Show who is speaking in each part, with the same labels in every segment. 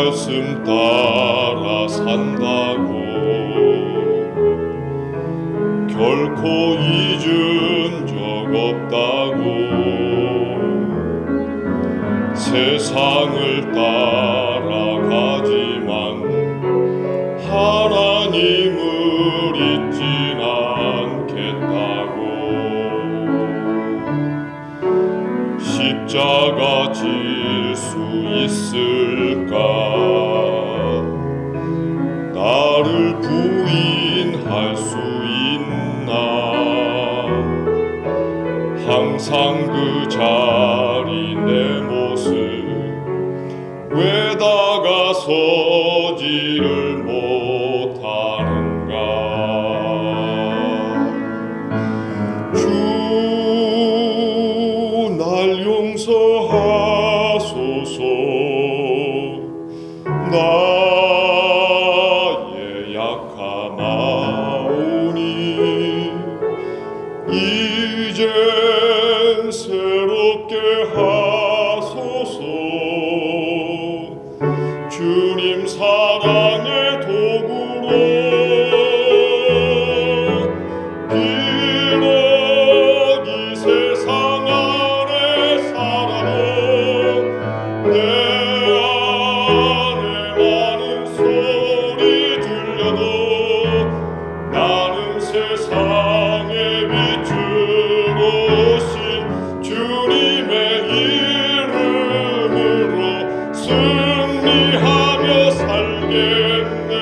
Speaker 1: 말씀 따라 산다고 결코 잊은 적 없다고 세상을 따라가지만 하나님을 잊진 않겠다고 십자가 질 수 있을까 나를 부인할 수 있나 항상 그 자리 내 모습 왜 다가서지를 못하는가 주 날 용서하소서 나의 약함하오니 이젠 새롭게 하소서 주님 사랑의 도구로 비록 이 세상 안에 살아도 내 안에 많은 소리 들려도 나는 세상에 비추고신 주님의 이름으로 승리하며 살겠네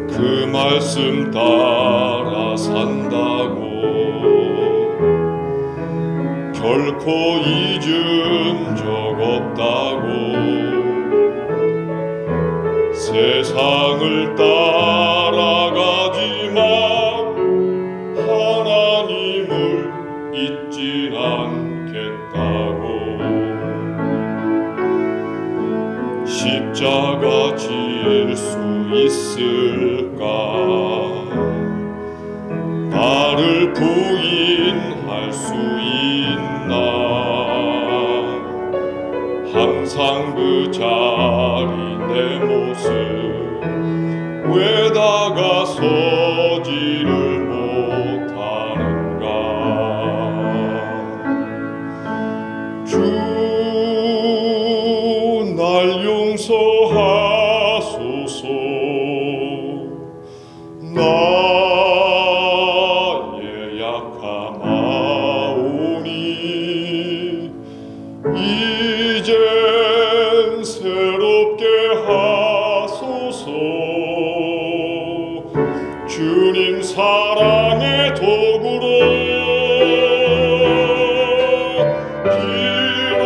Speaker 1: 그 말씀 따라 산다고 결코 잊은 적 없다고 세상을 따라가지만 하나님을 잊진 않겠다고 십자가 질 수 있을까 나를 부인할 수 있나 항상 그 자리 내 모습 왜 다가서지를 못하는가 주 날 용서하소서 나의 약함하오니 이젠 새롭게 하소서 주님 사랑의 도구로 비록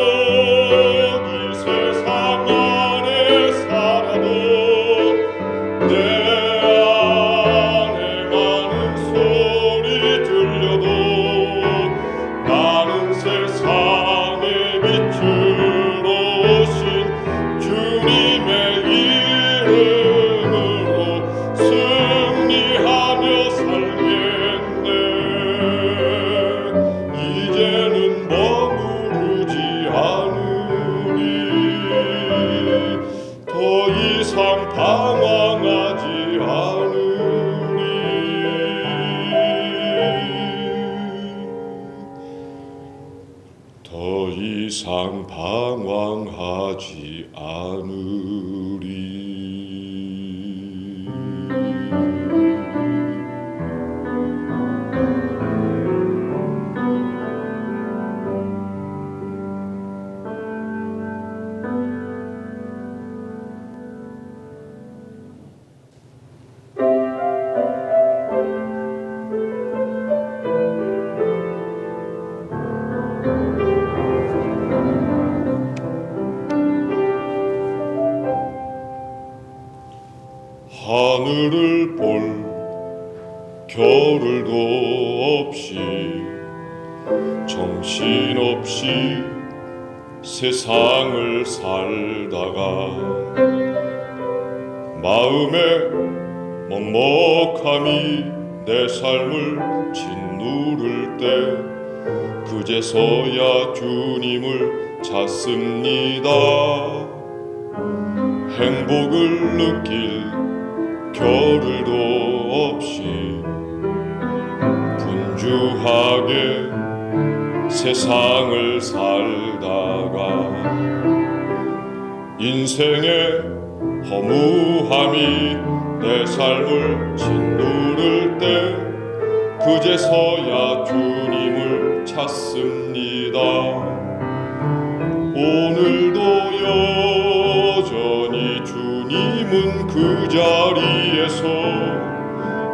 Speaker 1: 이 세상 안에 살아도 내 안에 많은 소리 들려도 나는 세상의 빛으로 오신 주님의 이름으로 승리하며 살겠네 이제는 머무르지 않으리 더 이상 방황하지 않으리 더 이상 방황하지 않으리 하늘을 볼 겨울도 없이 정신없이 세상을 살다가 마음에 먹먹함이 내 삶을 짓누를 때 그제서야 주님을 찾습니다. 행복을 느낄 겨를도 없이 분주하게 세상을 살다가 인생의 허무함이 내 삶을 짓누를 때 그제서야 주님을 찾습니다. 오늘도 여전히 주님은 그 자리에서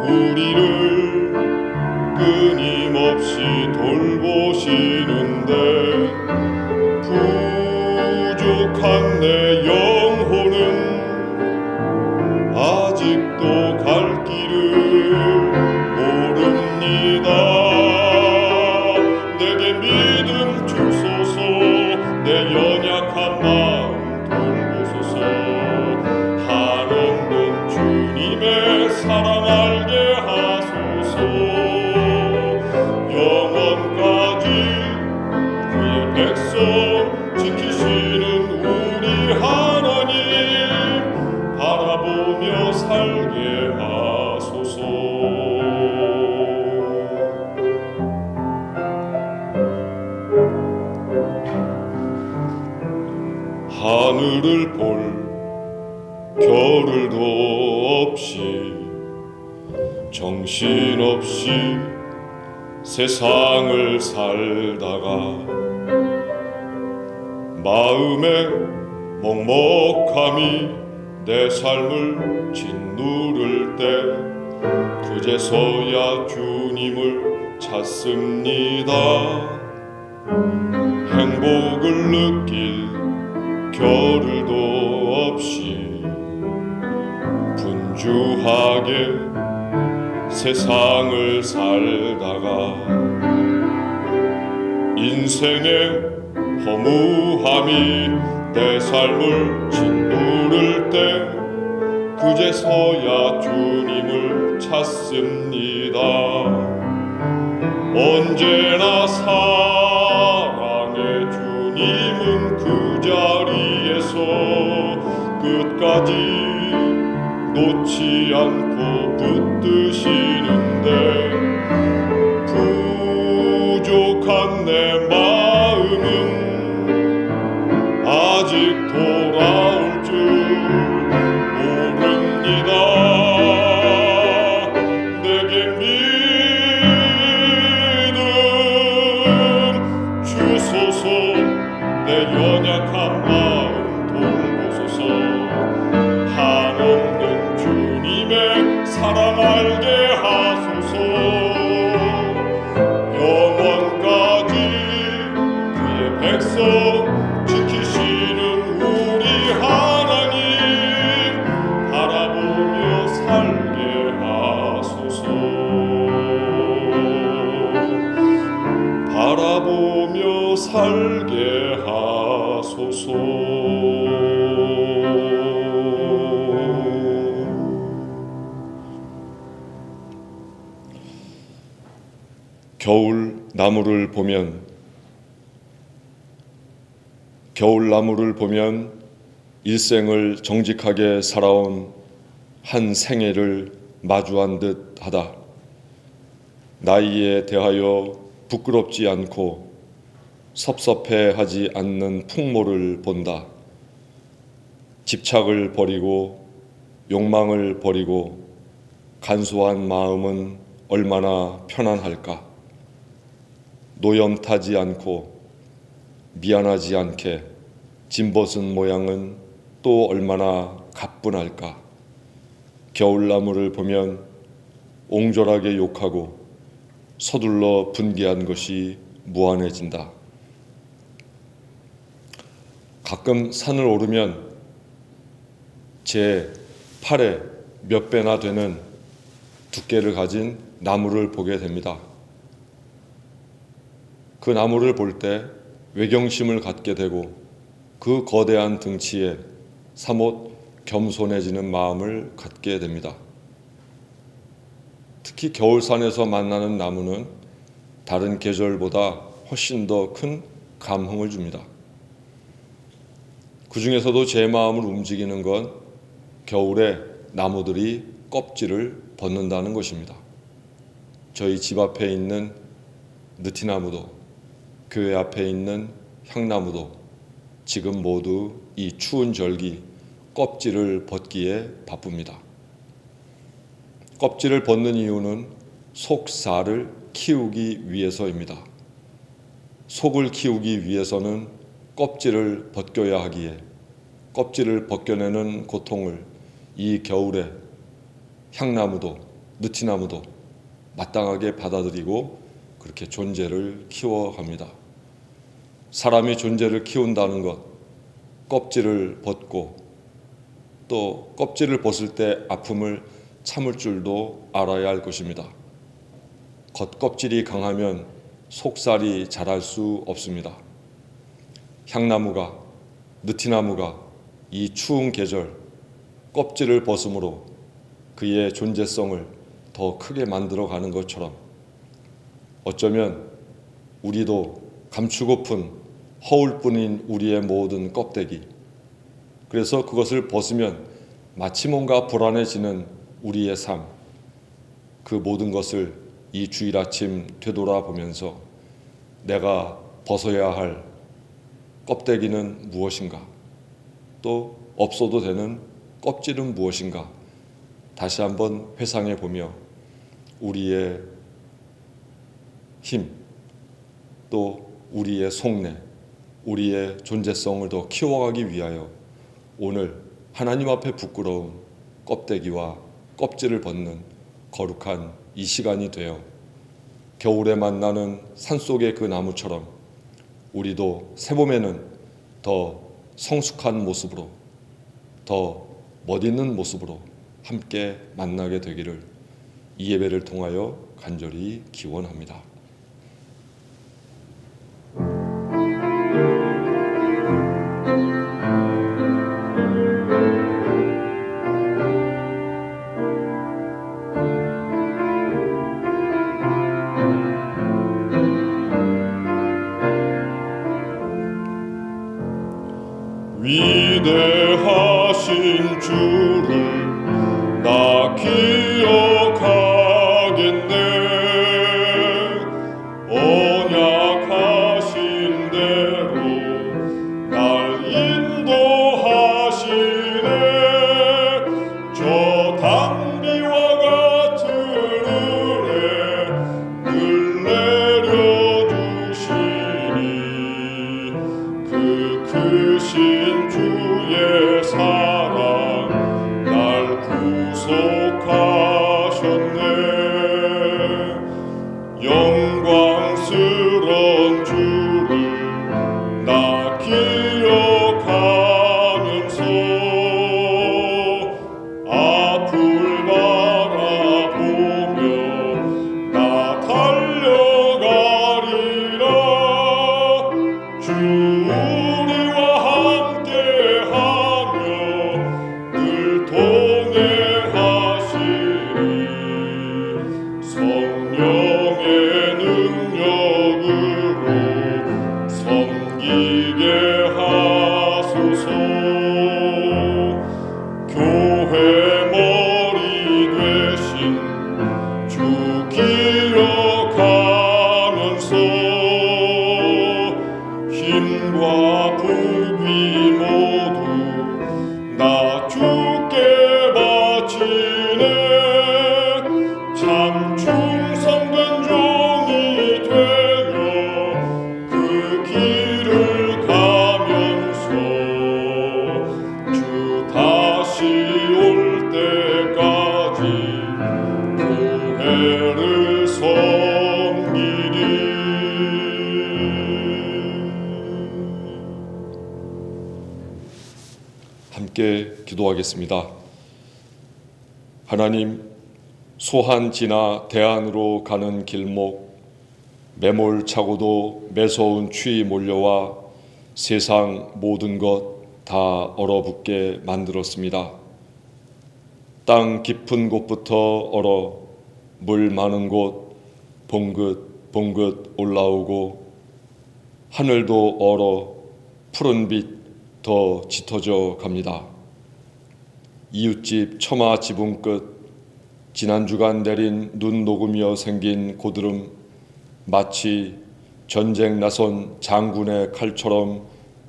Speaker 1: 우리를 끊임없이 돌보시는데 부족한 내 영혼은 아직도 갈 길을 모릅니다. 내게 믿음 주소서, 내 연약한 마음 돌보소서. 한없는 주님의 사랑 알게 하소서. 영원까지 그의 백성 지키시는 우리 하나님 바라보며 살게 하소서. 하늘을 볼 겨를도 없이 정신없이 세상을 살다가 마음에 먹먹함이 내 삶을 짓누를 때 그제서야 주님을 찾습니다. 행복을 느낄 겨를도 없이 분주하게 세상을 살다가 인생의 허무함이 내 삶을 짓누를 때 그제서야 주님을 찾습니다. 언제나 사랑의 주님은 그 자리에서 끝까지 놓지 않고 붙드시는데 부족한 내 마음은 아직 돌아올 줄 모릅니다. 내게 믿음 주소서. 내 연약한 마음 돌보소서. 한없는 주님의 사랑 알게 하소서. 영원까지 그의 백성 지키시는 우리 하나님 바라보며 살게 하소서. 바라보며 살게 하소서. 겨울나무를 보면 일생을 정직하게 살아온 한 생애를 마주한 듯 하다. 나이에 대하여 부끄럽지 않고 섭섭해하지 않는 풍모를 본다. 집착을 버리고 욕망을 버리고 간소한 마음은 얼마나 편안할까. 노염 타지 않고 미안하지 않게 짐벗은 모양은 또 얼마나 가뿐할까. 겨울나무를 보면 옹졸하게 욕하고 서둘러 분개한 것이 무한해진다. 가끔 산을 오르면 제 팔에 몇 배나 되는 두께를 가진 나무를 보게 됩니다. 그 나무를 볼 때
Speaker 2: 외경심을 갖게 되고 그 거대한 등치에 사뭇 겸손해지는 마음을 갖게 됩니다. 특히 겨울산에서 만나는 나무는 다른 계절보다 훨씬 더 큰 감흥을 줍니다. 그 중에서도 제 마음을 움직이는 건 겨울에 나무들이 껍질을 벗는다는 것입니다. 저희 집 앞에 있는 느티나무도 교회 앞에 있는 향나무도 지금 모두 이 추운 절기 껍질을 벗기에 바쁩니다. 껍질을 벗는 이유는 속살을 키우기 위해서입니다. 속을 키우기 위해서는 껍질을 벗겨야 하기에 껍질을 벗겨내는 고통을 이 겨울에 향나무도 느티나무도 마땅하게 받아들이고 그렇게 존재를 키워갑니다. 사람이 존재를 키운다는 것, 껍질을 벗고 또 껍질을 벗을 때 아픔을 참을 줄도 알아야 할 것입니다. 겉껍질이 강하면 속살이 자랄 수 없습니다. 향나무가, 느티나무가 이 추운 계절 껍질을 벗음으로 그의 존재성을 더 크게 만들어가는 것처럼 어쩌면 우리도 감추고픈 허울뿐인 우리의 모든 껍데기, 그래서 그것을 벗으면 마치 뭔가 불안해지는 우리의 삶, 그 모든 것을 이 주일 아침 되돌아보면서 내가 벗어야 할 껍데기는 무엇인가, 또 없어도 되는 껍질은 무엇인가 다시 한번 회상해 보며 우리의 힘, 또 우리의 속내, 우리의 존재성을 더 키워가기 위하여 오늘 하나님 앞에 부끄러운 껍데기와 껍질을 벗는 거룩한 이 시간이 되어 겨울에 만나는 산속의 그 나무처럼 우리도 새봄에는 더 성숙한 모습으로, 더 멋있는 모습으로 함께 만나게 되기를 이 예배를 통하여 간절히 기원합니다.
Speaker 1: 위대하신 주를 나 기억하겠네. 언약하신 대로 날 인도하시네. 저 단비와 같은 은혜 늘 내려주시니 그 크신 주의 사랑 날 구속하셨네. 영광스런 주를 나 기억하면서 앞을 바라보며 나 달려가리라. 주 우리와 함께하며 늘 동행하시니 성령의 능력으로 섬기게 하소서. 교회 머리 되신 주 기억하면서 힘과 부귀 모두 나 주께 바치네. 참 충성된 종이 되며 그 길을 가면서 주 다시 올 때까지 교회를 섬기리.
Speaker 2: 함께 기도하겠습니다. 하나님, 소한 지나 대안으로 가는 길목 매몰차고도 매서운 추위 몰려와 세상 모든 것 다 얼어붙게 만들었습니다. 땅 깊은 곳부터 얼어 물 많은 곳 봉긋봉긋 올라오고 하늘도 얼어 푸른 빛 더 짙어져 갑니다. 이웃집 처마 지붕 끝 지난 주간 내린 눈 녹으며 생긴 고드름 마치 전쟁 나선 장군의 칼처럼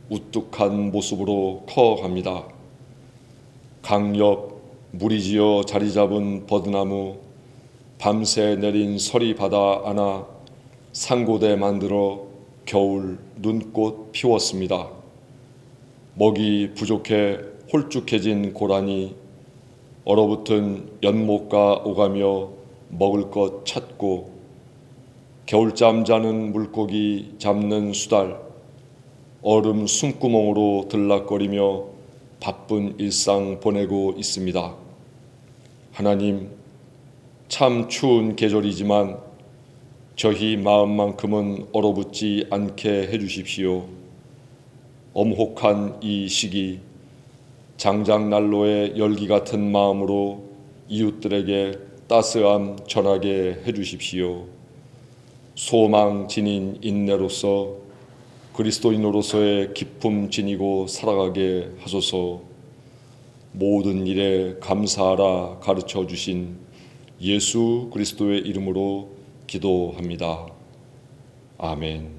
Speaker 2: 우뚝한 모습으로 커갑니다. 강 옆 무리지어 자리 잡은 버드나무 밤새 내린 서리 바다 안아 상고대 만들어 겨울 눈꽃 피웠습니다. 먹이 부족해 홀쭉해진 고라니 얼어붙은 연못가 오가며 먹을 것 찾고 겨울잠 자는 물고기 잡는 수달 얼음 숨구멍으로 들락거리며 바쁜 일상 보내고 있습니다. 하나님, 참 추운 계절이지만 저희 마음만큼은 얼어붙지 않게 해주십시오. 엄혹한 이 시기 장작난로의 열기 같은 마음으로 이웃들에게 따스함 전하게 해주십시오. 소망 지닌 인내로서 그리스도인으로서의 기쁨 지니고 살아가게 하소서. 모든 일에 감사하라 가르쳐 주신 예수 그리스도의 이름으로 기도합니다. 아멘.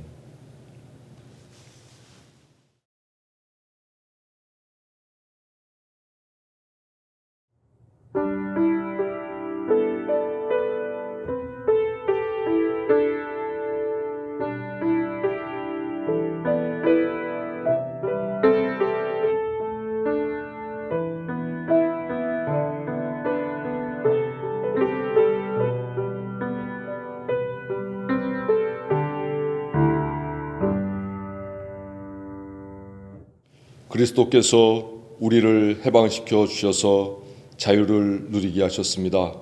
Speaker 2: 그리스도께서 우리를 해방시켜 주셔서 자유를 누리게 하셨습니다.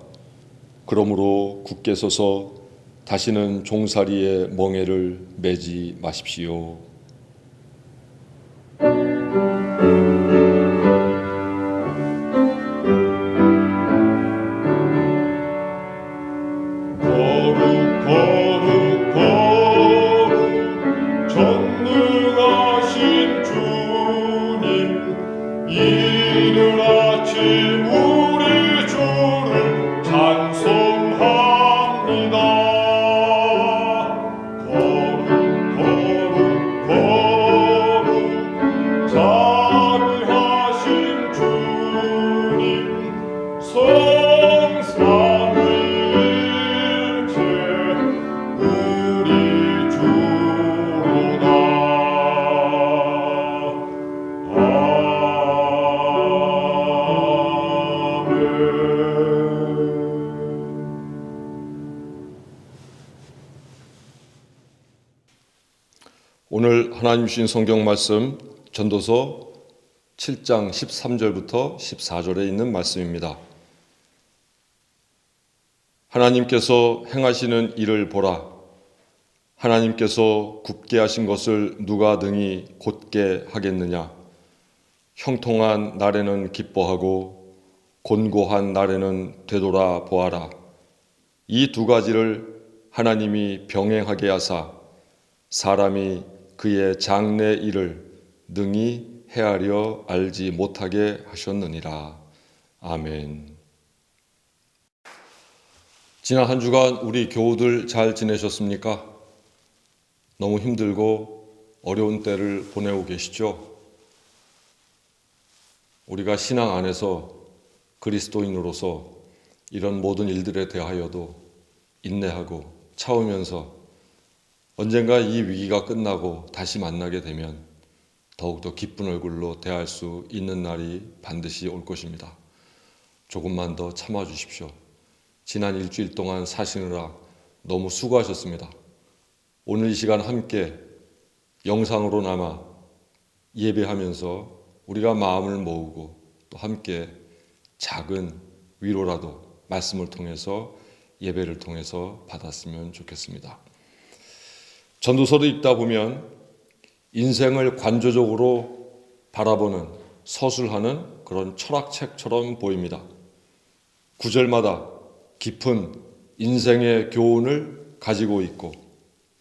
Speaker 2: 그러므로 굳게 서서 다시는 종살이의 멍에를 매지 마십시오.
Speaker 1: 거룩 거룩 거룩 전능하신 주님 이른 아침 우리 주를 찬송합니다. 거룩 거룩 거룩 자비하신 주님 성삼위 일체 우리 주로다.
Speaker 2: 오늘 하나님 주신 성경 말씀 전도서 7장 13절부터 14절에 있는 말씀입니다. 하나님께서 행하시는 일을 보라. 하나님께서 굽게 하신 것을 누가 등이 곧게 하겠느냐. 형통한 날에는 기뻐하고 곤고한 날에는 되돌아 보아라. 이 두 가지를 하나님이 병행하게 하사 사람이 그의 장래 일을 능히 헤아려 알지 못하게 하셨느니라. 아멘. 지난 한 주간 우리 교우들 잘 지내셨습니까? 너무 힘들고 어려운 때를 보내고 계시죠? 우리가 신앙 안에서 그리스도인으로서 이런 모든 일들에 대하여도 인내하고 참으면서 언젠가 이 위기가 끝나고 다시 만나게 되면 더욱더 기쁜 얼굴로 대할 수 있는 날이 반드시 올 것입니다. 조금만 더 참아주십시오. 지난 일주일 동안 사시느라 너무 수고하셨습니다. 오늘 이 시간 함께 영상으로나마 예배하면서 우리가 마음을 모으고 또 함께 작은 위로라도 말씀을 통해서 예배를 통해서 받았으면 좋겠습니다. 전도서를 읽다 보면 인생을 관조적으로 바라보는, 서술하는 그런 철학책처럼 보입니다. 구절마다 깊은 인생의 교훈을 가지고 있고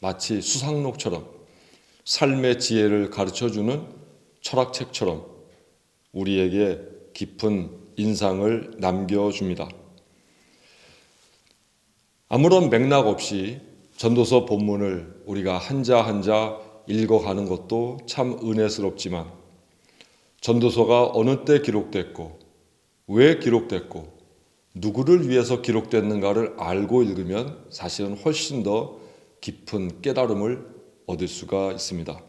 Speaker 2: 마치 수상록처럼 삶의 지혜를 가르쳐주는 철학책처럼 우리에게 깊은 인상을 남겨줍니다. 아무런 맥락 없이 전도서 본문을 우리가 한자 한자 읽어가는 것도 참 은혜스럽지만 전도서가 어느 때 기록됐고 왜 기록됐고 누구를 위해서 기록됐는가를 알고 읽으면 사실은 훨씬 더 깊은 깨달음을 얻을 수가 있습니다.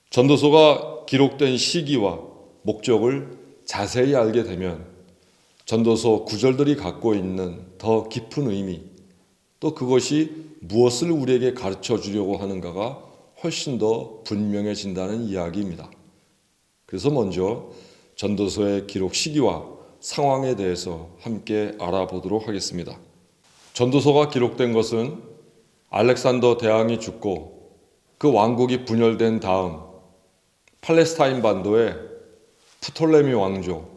Speaker 2: 전도서가 기록된 시기와 목적을 자세히 알게 되면 전도서 구절들이 갖고 있는 더 깊은 의미, 또 그것이 무엇을 우리에게 가르쳐 주려고 하는가가 훨씬 더 분명해진다는 이야기입니다. 그래서 먼저 전도서의 기록 시기와 상황에 대해서 함께 알아보도록 하겠습니다. 전도서가 기록된 것은 알렉산더 대왕이 죽고 그 왕국이 분열된 다음 팔레스타인 반도에 프톨레미 왕조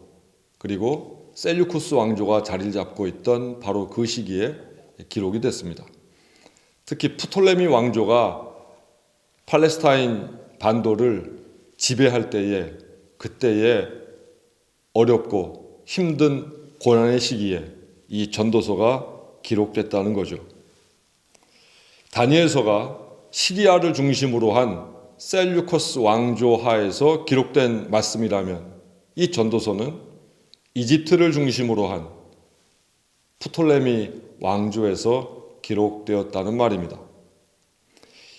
Speaker 2: 그리고 셀류쿠스 왕조가 자리를 잡고 있던 바로 그 시기에 기록이 됐습니다. 특히 프톨레미 왕조가 팔레스타인 반도를 지배할 때에 그때에 어렵고 힘든 고난의 시기에 이 전도서가 기록됐다는 거죠. 다니엘서가 시리아를 중심으로 한 셀류커스 왕조 하에서 기록된 말씀이라면 이 전도서는 이집트를 중심으로 한 프톨레미 왕조에서 기록되었다는 말입니다.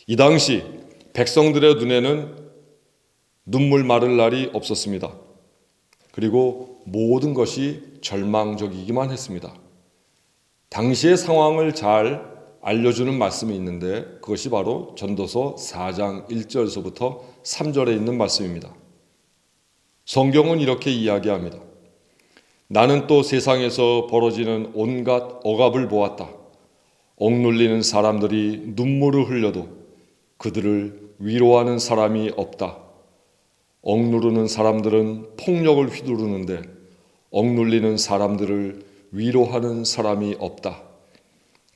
Speaker 2: 이 당시 백성들의 눈에는 눈물 마를 날이 없었습니다. 그리고 모든 것이 절망적이기만 했습니다. 당시의 상황을 잘 알려주는 말씀이 있는데 그것이 바로 전도서 4장 1절에서부터 3절에 있는 말씀입니다. 성경은 이렇게 이야기합니다. 나는 또 세상에서 벌어지는 온갖 억압을 보았다. 억눌리는 사람들이 눈물을 흘려도 그들을 위로하는 사람이 없다. 억누르는 사람들은 폭력을 휘두르는데 억눌리는 사람들을 위로하는 사람이 없다.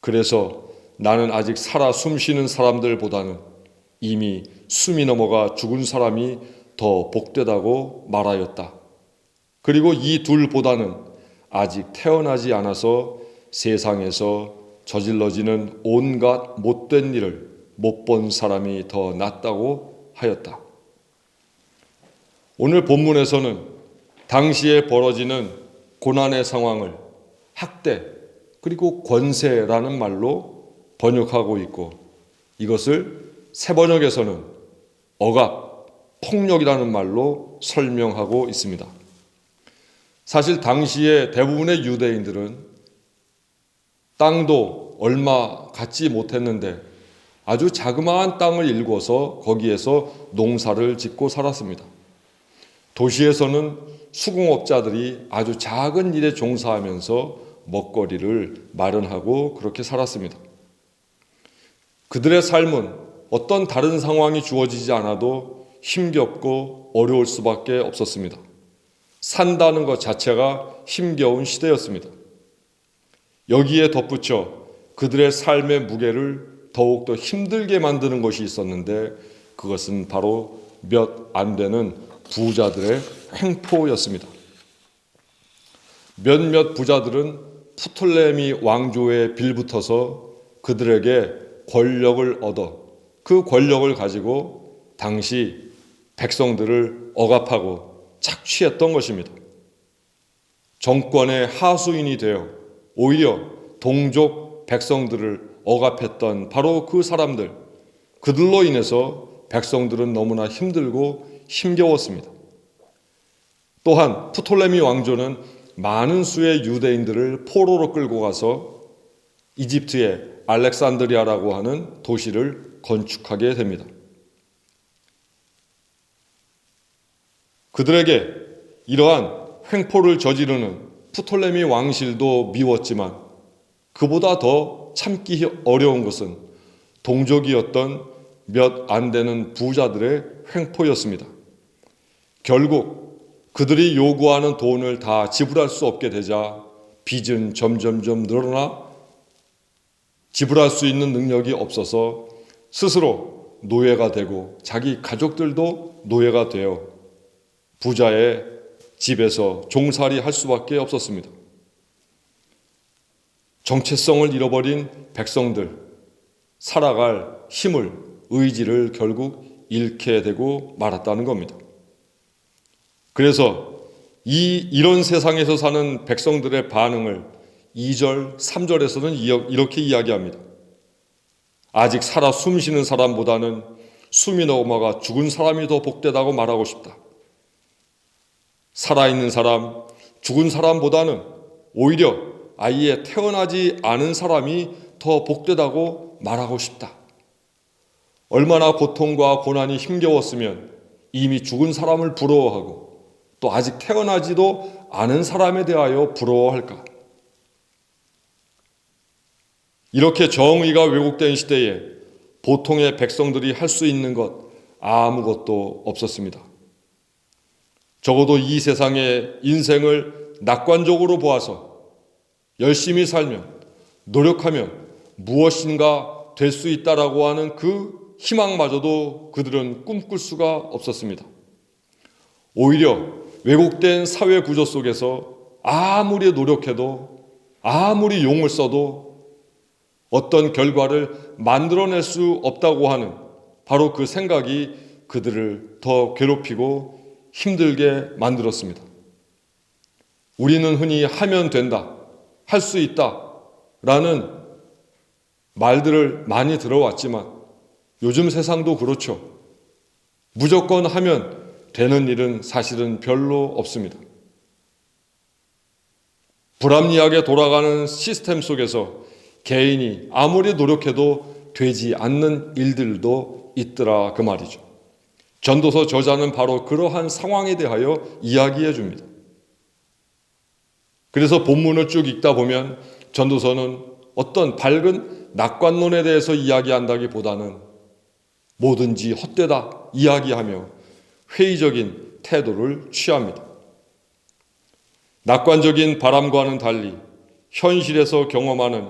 Speaker 2: 그래서 나는 아직 살아 숨쉬는 사람들보다는 이미 숨이 넘어가 죽은 사람이 더 복되다고 말하였다. 그리고 이 둘보다는 아직 태어나지 않아서 세상에서 저질러지는 온갖 못된 일을 못 본 사람이 더 낫다고 하였다. 오늘 본문에서는 당시에 벌어지는 고난의 상황을 학대 그리고 권세라는 말로 번역하고 있고 이것을 새 번역에서는 억압, 폭력이라는 말로 설명하고 있습니다. 사실 당시에 대부분의 유대인들은 땅도 얼마 갖지 못했는데 아주 자그마한 땅을 일궈서 거기에서 농사를 짓고 살았습니다. 도시에서는 수공업자들이 아주 작은 일에 종사하면서 먹거리를 마련하고 그렇게 살았습니다. 그들의 삶은 어떤 다른 상황이 주어지지 않아도 힘겹고 어려울 수밖에 없었습니다. 산다는 것 자체가 힘겨운 시대였습니다. 여기에 덧붙여 그들의 삶의 무게를 더욱더 힘들게 만드는 것이 있었는데 그것은 바로 몇 안 되는 부자들의 횡포였습니다. 몇몇 부자들은 프톨레미 왕조에 빌붙어서 그들에게 권력을 얻어 그 권력을 가지고 당시 백성들을 억압하고 착취했던 것입니다. 정권의 하수인이 되어 오히려 동족 백성들을 억압했던 바로 그 사람들, 그들로 인해서 백성들은 너무나 힘들고 힘겨웠습니다. 또한 프톨레미 왕조는 많은 수의 유대인들을 포로로 끌고 가서 이집트의 알렉산드리아라고 하는 도시를 건축하게 됩니다. 그들에게 이러한 횡포를 저지르는 프톨레미 왕실도 미웠지만 그보다 더 참기 어려운 것은 동족이었던 몇 안 되는 부자들의 횡포였습니다. 결국 그들이 요구하는 돈을 다 지불할 수 없게 되자 빚은 점점점 늘어나 지불할 수 있는 능력이 없어서 스스로 노예가 되고 자기 가족들도 노예가 되어 부자의 집에서 종살이 할 수밖에 없었습니다. 정체성을 잃어버린 백성들, 살아갈 힘을, 의지를 결국 잃게 되고 말았다는 겁니다. 그래서 이런 세상에서 사는 백성들의 반응을 2절, 3절에서는 이렇게 이야기합니다. 아직 살아 숨쉬는 사람보다는 숨이 넘어가 죽은 사람이 더 복되다고 말하고 싶다. 살아있는 사람, 죽은 사람보다는 오히려 아예 태어나지 않은 사람이 더 복되다고 말하고 싶다. 얼마나 고통과 고난이 힘겨웠으면 이미 죽은 사람을 부러워하고 또 아직 태어나지도 않은 사람에 대하여 부러워할까? 이렇게 정의가 왜곡된 시대에 보통의 백성들이 할 수 있는 것 아무것도 없었습니다. 적어도 이 세상의 인생을 낙관적으로 보아서 열심히 살면, 노력하면 무엇인가 될 수 있다라고 하는 그 희망마저도 그들은 꿈꿀 수가 없었습니다. 오히려 왜곡된 사회 구조 속에서 아무리 노력해도 아무리 용을 써도 어떤 결과를 만들어낼 수 없다고 하는 바로 그 생각이 그들을 더 괴롭히고 힘들게 만들었습니다. 우리는 흔히 하면 된다, 할 수 있다 라는 말들을 많이 들어왔지만 요즘 세상도 그렇죠. 무조건 하면 되는 일은 사실은 별로 없습니다. 불합리하게 돌아가는 시스템 속에서 개인이 아무리 노력해도 되지 않는 일들도 있더라 그 말이죠. 전도서 저자는 바로 그러한 상황에 대하여 이야기해 줍니다. 그래서 본문을 쭉 읽다 보면 전도서는 어떤 밝은 낙관론에 대해서 이야기한다기보다는 뭐든지 헛되다 이야기하며 회의적인 태도를 취합니다. 낙관적인 바람과는 달리 현실에서 경험하는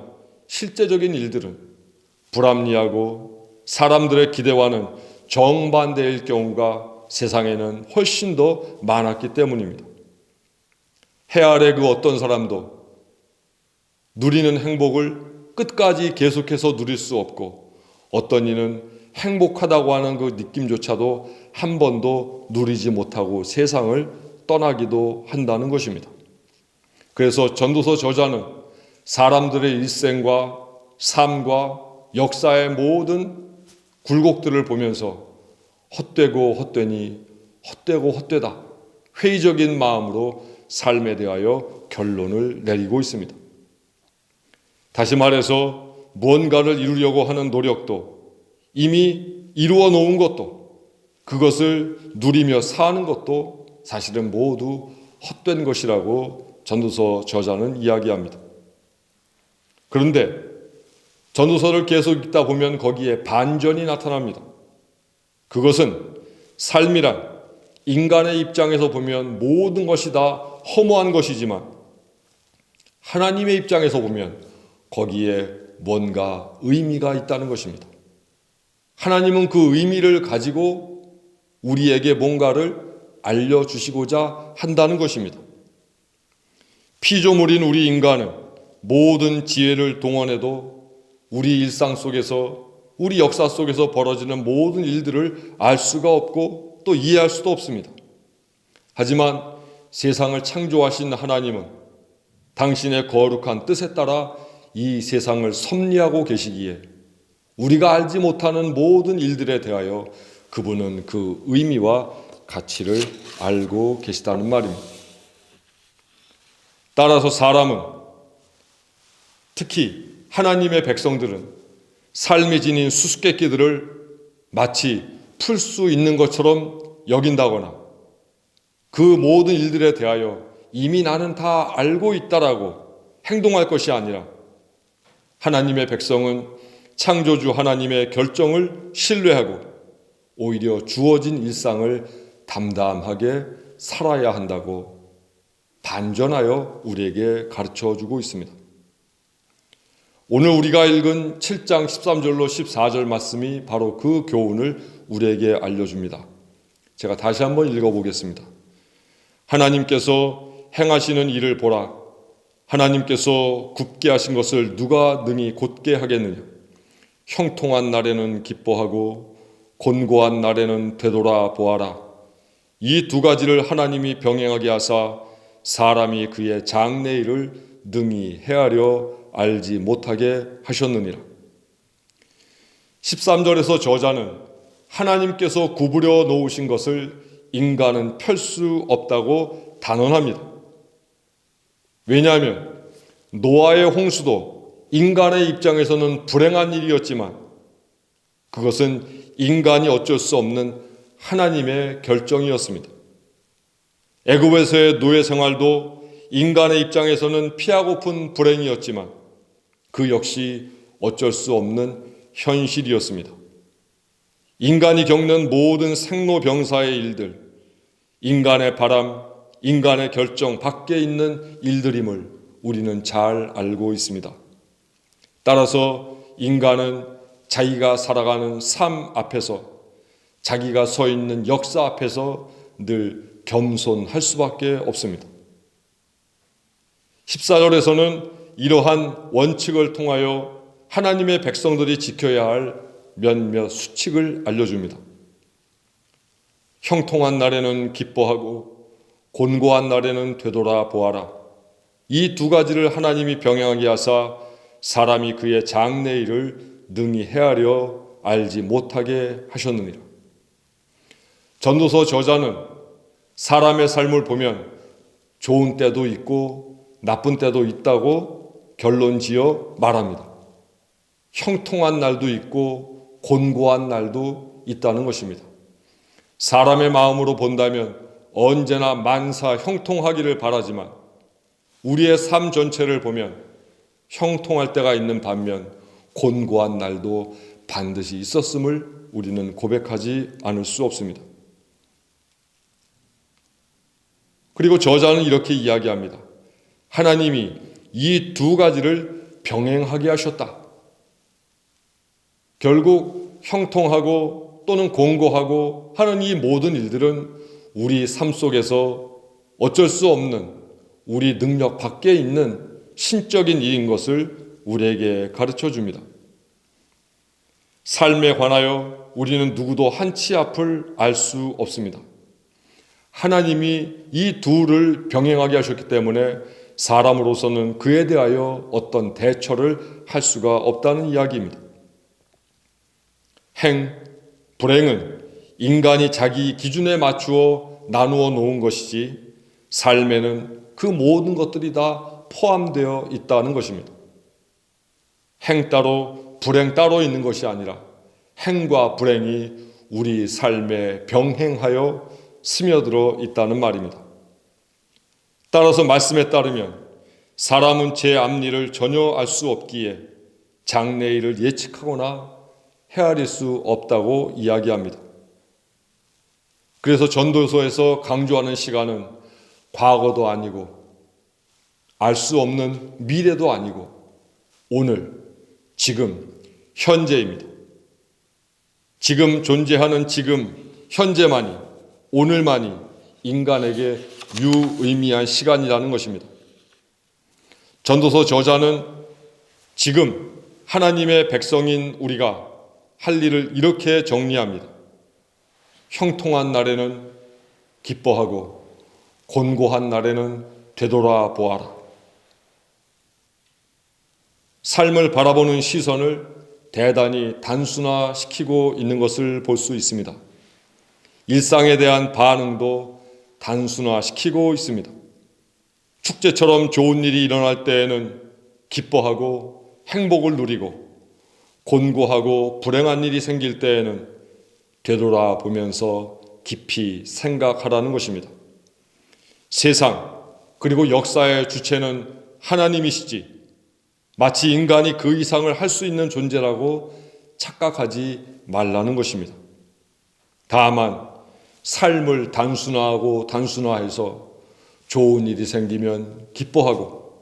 Speaker 2: 실제적인 일들은 불합리하고 사람들의 기대와는 정반대일 경우가 세상에는 훨씬 더 많았기 때문입니다. 해 아래 그 어떤 사람도 누리는 행복을 끝까지 계속해서 누릴 수 없고 어떤 이는 행복하다고 하는 그 느낌조차도 한 번도 누리지 못하고 세상을 떠나기도 한다는 것입니다. 그래서 전도서 저자는 사람들의 일생과 삶과 역사의 모든 굴곡들을 보면서 헛되고 헛되니 헛되고 헛되다 회의적인 마음으로 삶에 대하여 결론을 내리고 있습니다. 다시 말해서 무언가를 이루려고 하는 노력도 이미 이루어 놓은 것도 그것을 누리며 사는 것도 사실은 모두 헛된 것이라고 전도서 저자는 이야기합니다. 그런데 전도서를 계속 읽다 보면 거기에 반전이 나타납니다. 그것은 삶이란 인간의 입장에서 보면 모든 것이 다 허무한 것이지만 하나님의 입장에서 보면 거기에 뭔가 의미가 있다는 것입니다. 하나님은 그 의미를 가지고 우리에게 뭔가를 알려주시고자 한다는 것입니다. 피조물인 우리 인간은 모든 지혜를 동원해도 우리 일상 속에서 우리 역사 속에서 벌어지는 모든 일들을 알 수가 없고 또 이해할 수도 없습니다. 하지만 세상을 창조하신 하나님은 당신의 거룩한 뜻에 따라 이 세상을 섭리하고 계시기에 우리가 알지 못하는 모든 일들에 대하여 그분은 그 의미와 가치를 알고 계시다는 말입니다. 따라서 사람은 특히 하나님의 백성들은 삶이 지닌 수수께끼들을 마치 풀 수 있는 것처럼 여긴다거나 그 모든 일들에 대하여 이미 나는 다 알고 있다라고 행동할 것이 아니라 하나님의 백성은 창조주 하나님의 결정을 신뢰하고 오히려 주어진 일상을 담담하게 살아야 한다고 반전하여 우리에게 가르쳐주고 있습니다. 오늘 우리가 읽은 7장 13절로 14절 말씀이 바로 그 교훈을 우리에게 알려줍니다. 제가 다시 한번 읽어보겠습니다. 하나님께서 행하시는 일을 보라. 하나님께서 굽게 하신 것을 누가 능히 곧게 하겠느냐. 형통한 날에는 기뻐하고 곤고한 날에는 되돌아 보아라. 이 두 가지를 하나님이 병행하게 하사 사람이 그의 장래일을 능히 헤아려 알지 못하게 하셨느니라. 13절에서 저자는 하나님께서 구부려 놓으신 것을 인간은 펼 수 없다고 단언합니다. 왜냐하면 노아의 홍수도 인간의 입장에서는 불행한 일이었지만 그것은 인간이 어쩔 수 없는 하나님의 결정이었습니다. 애굽에서의 노예 생활도 인간의 입장에서는 피하고픈 불행이었지만 그 역시 어쩔 수 없는 현실이었습니다. 인간이 겪는 모든 생로병사의 일들, 인간의 바람, 인간의 결정 밖에 있는 일들임을 우리는 잘 알고 있습니다. 따라서 인간은 자기가 살아가는 삶 앞에서, 자기가 서 있는 역사 앞에서 늘 겸손할 수밖에 없습니다. 14절에서는 이러한 원칙을 통하여 하나님의 백성들이 지켜야 할 몇몇 수칙을 알려줍니다. 형통한 날에는 기뻐하고 곤고한 날에는 되돌아 보아라. 이 두 가지를 하나님이 병행하게 하사 사람이 그의 장래일을 능히 헤아려 알지 못하게 하셨느니라. 전도서 저자는 사람의 삶을 보면 좋은 때도 있고 나쁜 때도 있다고 결론지어 말합니다. 형통한 날도 있고 곤고한 날도 있다는 것입니다. 사람의 마음으로 본다면 언제나 만사 형통하기를 바라지만 우리의 삶 전체를 보면 형통할 때가 있는 반면 곤고한 날도 반드시 있었음을 우리는 고백하지 않을 수 없습니다. 그리고 저자는 이렇게 이야기합니다. 하나님이 이 두 가지를 병행하게 하셨다. 결국 형통하고 또는 곤고하고 하는 이 모든 일들은 우리 삶 속에서 어쩔 수 없는 우리 능력 밖에 있는 신적인 일인 것을 우리에게 가르쳐 줍니다. 삶에 관하여 우리는 누구도 한치 앞을 알 수 없습니다. 하나님이 이 둘을 병행하게 하셨기 때문에 사람으로서는 그에 대하여 어떤 대처를 할 수가 없다는 이야기입니다. 불행은 인간이 자기 기준에 맞추어 나누어 놓은 것이지 삶에는 그 모든 것들이 다 포함되어 있다는 것입니다. 행 따로 불행 따로 있는 것이 아니라 행과 불행이 우리 삶에 병행하여 스며들어 있다는 말입니다. 따라서 말씀에 따르면 사람은 제 앞일을 전혀 알 수 없기에 장래일을 예측하거나 헤아릴 수 없다고 이야기합니다. 그래서 전도서에서 강조하는 시간은 과거도 아니고 알 수 없는 미래도 아니고 오늘, 지금, 현재입니다. 지금 존재하는 지금, 현재만이, 오늘만이 인간에게 유의미한 시간이라는 것입니다. 전도서 저자는 지금 하나님의 백성인 우리가 할 일을 이렇게 정리합니다. 형통한 날에는 기뻐하고 곤고한 날에는 되돌아 보아라. 삶을 바라보는 시선을 대단히 단순화시키고 있는 것을 볼 수 있습니다. 일상에 대한 반응도 단순화시키고 있습니다. 축제처럼 좋은 일이 일어날 때에는 기뻐하고 행복을 누리고 곤고하고 불행한 일이 생길 때에는 되돌아보면서 깊이 생각하라는 것입니다. 세상 그리고 역사의 주체는 하나님이시지 마치 인간이 그 이상을 할 수 있는 존재라고 착각하지 말라는 것입니다. 다만 삶을 단순화하고 단순화해서 좋은 일이 생기면 기뻐하고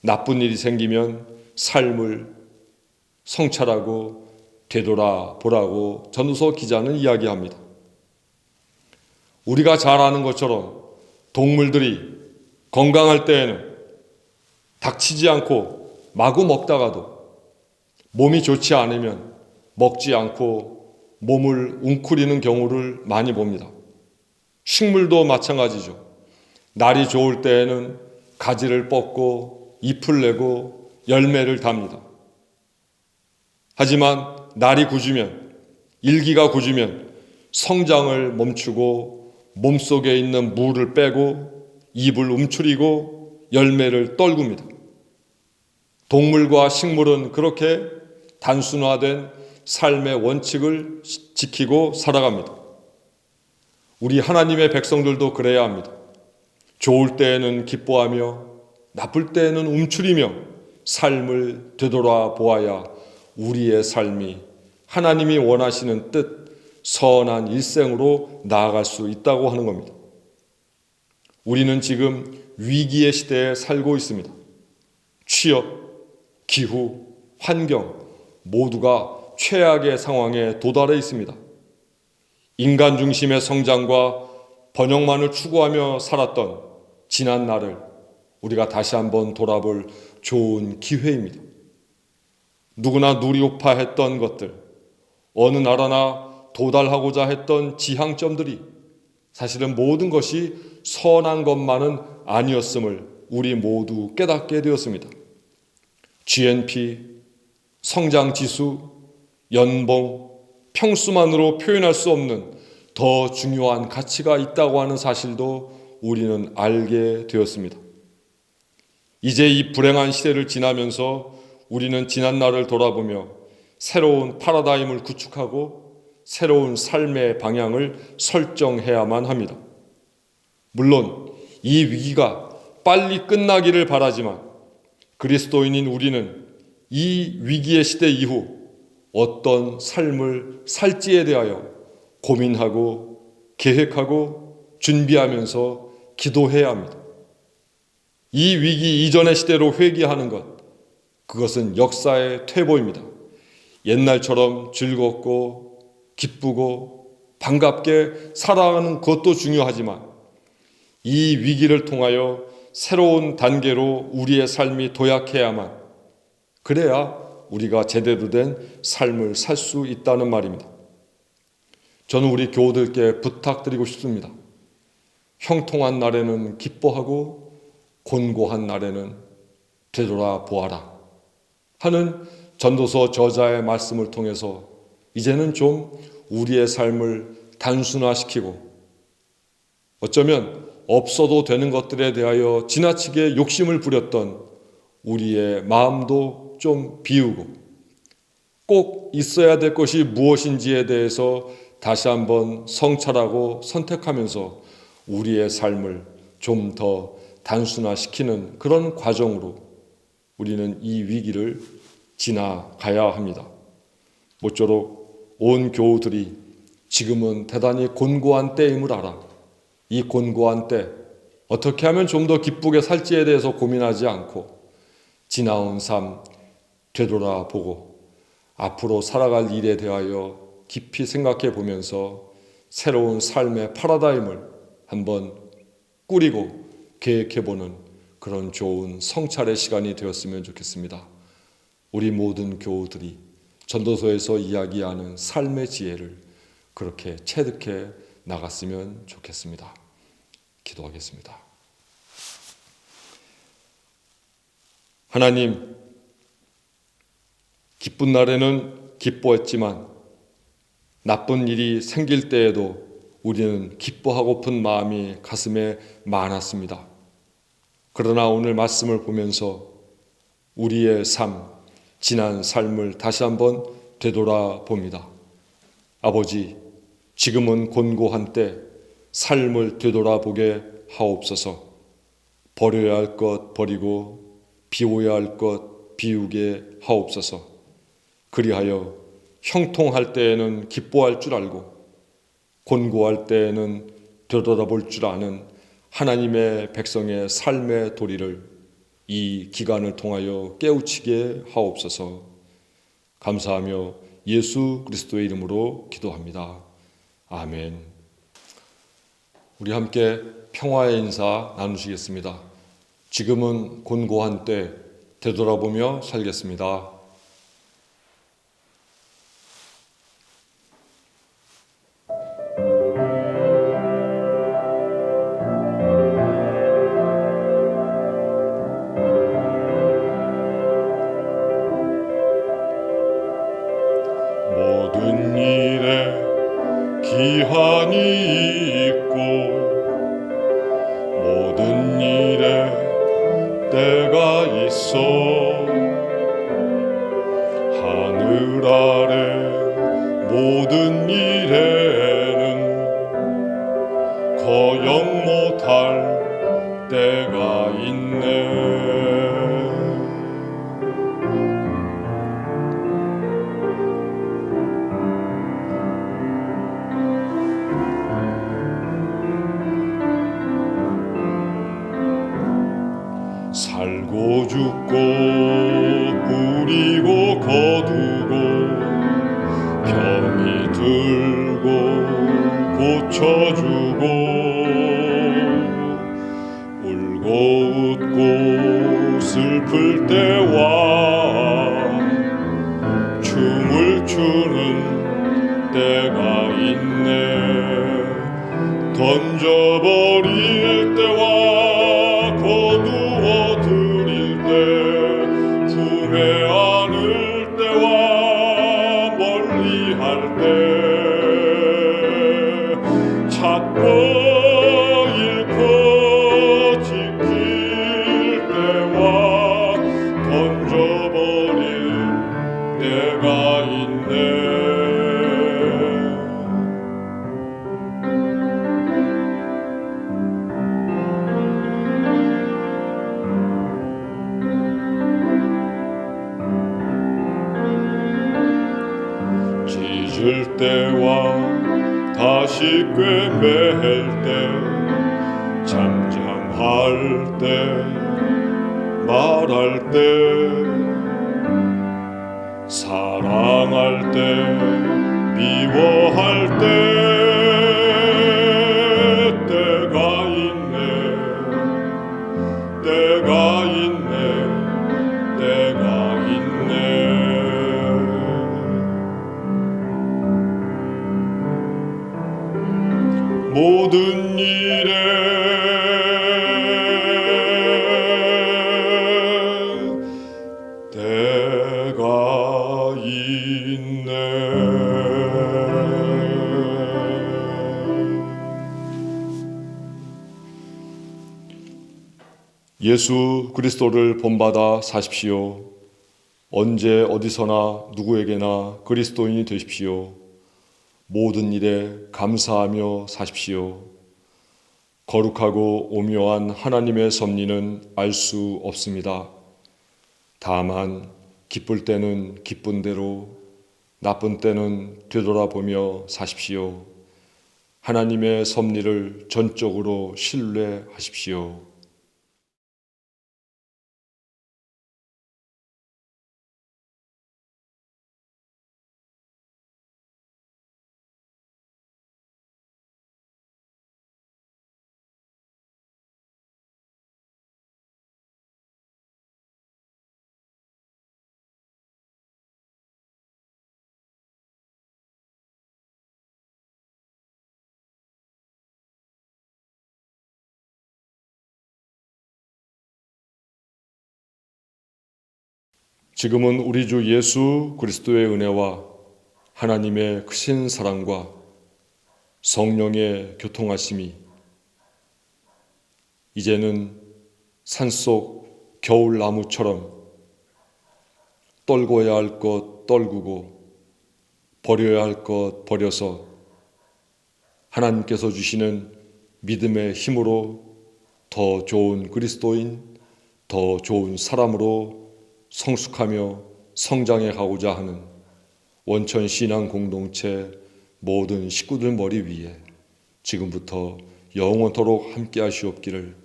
Speaker 2: 나쁜 일이 생기면 삶을 성찰하고 되돌아보라고 전도서 기자는 이야기합니다. 우리가 잘 아는 것처럼 동물들이 건강할 때에는 닥치지 않고 마구 먹다가도 몸이 좋지 않으면 먹지 않고 몸을 웅크리는 경우를 많이 봅니다. 식물도 마찬가지죠. 날이 좋을 때에는 가지를 뻗고 잎을 내고 열매를 답니다. 하지만 날이 굳으면, 일기가 굳으면 성장을 멈추고 몸속에 있는 물을 빼고 잎을 움츠리고 열매를 떨굽니다. 동물과 식물은 그렇게 단순화된 삶의 원칙을 지키고 살아갑니다. 우리 하나님의 백성들도 그래야 합니다. 좋을 때에는 기뻐하며 나쁠 때에는 움츠리며 삶을 되돌아보아야 우리의 삶이 하나님이 원하시는 뜻, 선한 일생으로 나아갈 수 있다고 하는 겁니다. 우리는 지금 위기의 시대에 살고 있습니다. 취업, 기후, 환경 모두가 최악의 상황에 도달해 있습니다. 인간 중심의 성장과 번영만을 추구하며 살았던 지난 날을 우리가 다시 한번 돌아볼 좋은 기회입니다. 누구나 누리고파했던 것들, 어느 나라나 도달하고자 했던 지향점들이 사실은 모든 것이 선한 것만은 아니었음을 우리 모두 깨닫게 되었습니다. GNP, 성장지수, 연봉, 평수만으로 표현할 수 없는 더 중요한 가치가 있다고 하는 사실도 우리는 알게 되었습니다. 이제 이 불행한 시대를 지나면서 우리는 지난 날을 돌아보며 새로운 파라다임을 구축하고 새로운 삶의 방향을 설정해야만 합니다. 물론 이 위기가 빨리 끝나기를 바라지만 그리스도인인 우리는 이 위기의 시대 이후 어떤 삶을 살지에 대하여 고민하고 계획하고 준비하면서 기도해야 합니다. 이 위기 이전의 시대로 회귀하는 것, 그것은 역사의 퇴보입니다. 옛날처럼 즐겁고 기쁘고 반갑게 살아가는 것도 중요하지만 이 위기를 통하여 새로운 단계로 우리의 삶이 도약해야만, 그래야 우리가 제대로 된 삶을 살 수 있다는 말입니다. 저는 우리 교우들께 부탁드리고 싶습니다. 형통한 날에는 기뻐하고 곤고한 날에는 되돌아보아라 하는 전도서 저자의 말씀을 통해서 이제는 좀 우리의 삶을 단순화시키고 어쩌면 없어도 되는 것들에 대하여 지나치게 욕심을 부렸던 우리의 마음도 좀 비우고 꼭 있어야 될 것이 무엇인지에 대해서 다시 한번 성찰하고 선택하면서 우리의 삶을 좀 더 단순화시키는 그런 과정으로 우리는 이 위기를 지나가야 합니다. 모쪼록 온 교우들이 지금은 대단히 곤고한 때임을 알아. 이 곤고한 때 어떻게 하면 좀 더 기쁘게 살지에 대해서 고민하지 않고 지나온 삶 되돌아보고 앞으로 살아갈 일에 대하여 깊이 생각해 보면서 새로운 삶의 파라다임을 한번 꾸리고 계획해 보는 그런 좋은 성찰의 시간이 되었으면 좋겠습니다. 우리 모든 교우들이 전도서에서 이야기하는 삶의 지혜를 그렇게 체득해 나갔으면 좋겠습니다. 기도하겠습니다. 하나님, 기쁜 날에는 기뻐했지만 나쁜 일이 생길 때에도 우리는 기뻐하고픈 마음이 가슴에 많았습니다. 그러나 오늘 말씀을 보면서 우리의 삶, 지난 삶을 다시 한번 되돌아봅니다. 아버지, 지금은 곤고한 때 삶을 되돌아보게 하옵소서. 버려야 할 것 버리고 비워야 할 것 비우게 하옵소서. 그리하여 형통할 때에는 기뻐할 줄 알고 곤고할 때에는 되돌아볼 줄 아는 하나님의 백성의 삶의 도리를 이 기간을 통하여 깨우치게 하옵소서. 감사하며 예수 그리스도의 이름으로 기도합니다. 아멘. 우리 함께 평화의 인사 나누시겠습니다. 지금은 곤고한 때 되돌아보며 살겠습니다.
Speaker 1: 모든 일에 기한이 있고 모든 일에 때가 있어 하늘 아래 모든 일에는 거역 못할 때가 있네. 살고 죽고 뿌리고 거두고 병이 들고 고쳐주고 울고 웃고 슬플 때와 춤을 추는 때가 있네. 던져버릴 때와 거두어 드릴 때 품에 안을 때와 멀리 할 때 찾고 잃고 지킬 때와 던져버릴 때가 있네. 짖을 때와 다시 꿰맬 때 잠잠할 때 말할 때 사랑할 때 미워할 때 때가 있네. 때가 있네. 때가 있네. 모든 일에 때가 있네.
Speaker 2: 예수 그리스도를 본받아 사십시오. 언제 어디서나 누구에게나 그리스도인이 되십시오. 모든 일에 감사하며 사십시오. 거룩하고 오묘한 하나님의 섭리는 알 수 없습니다. 다만 기쁠 때는 기쁜 대로, 나쁜 때는 되돌아보며 사십시오. 하나님의 섭리를 전적으로 신뢰하십시오. 지금은 우리 주 예수 그리스도의 은혜와 하나님의 크신 사랑과 성령의 교통하심이 이제는 산속 겨울나무처럼 떨궈야 할 것 떨구고 버려야 할 것 버려서 하나님께서 주시는 믿음의 힘으로 더 좋은 그리스도인, 더 좋은 사람으로 성숙하며 성장해 가고자 하는 원천 신앙 공동체 모든 식구들 머리 위에 지금부터 영원토록 함께 하시옵기를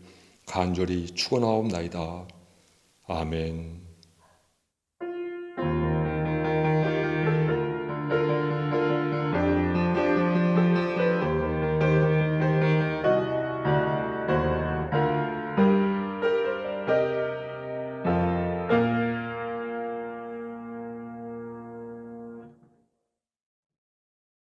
Speaker 2: 간절히 축원하옵나이다. 아멘.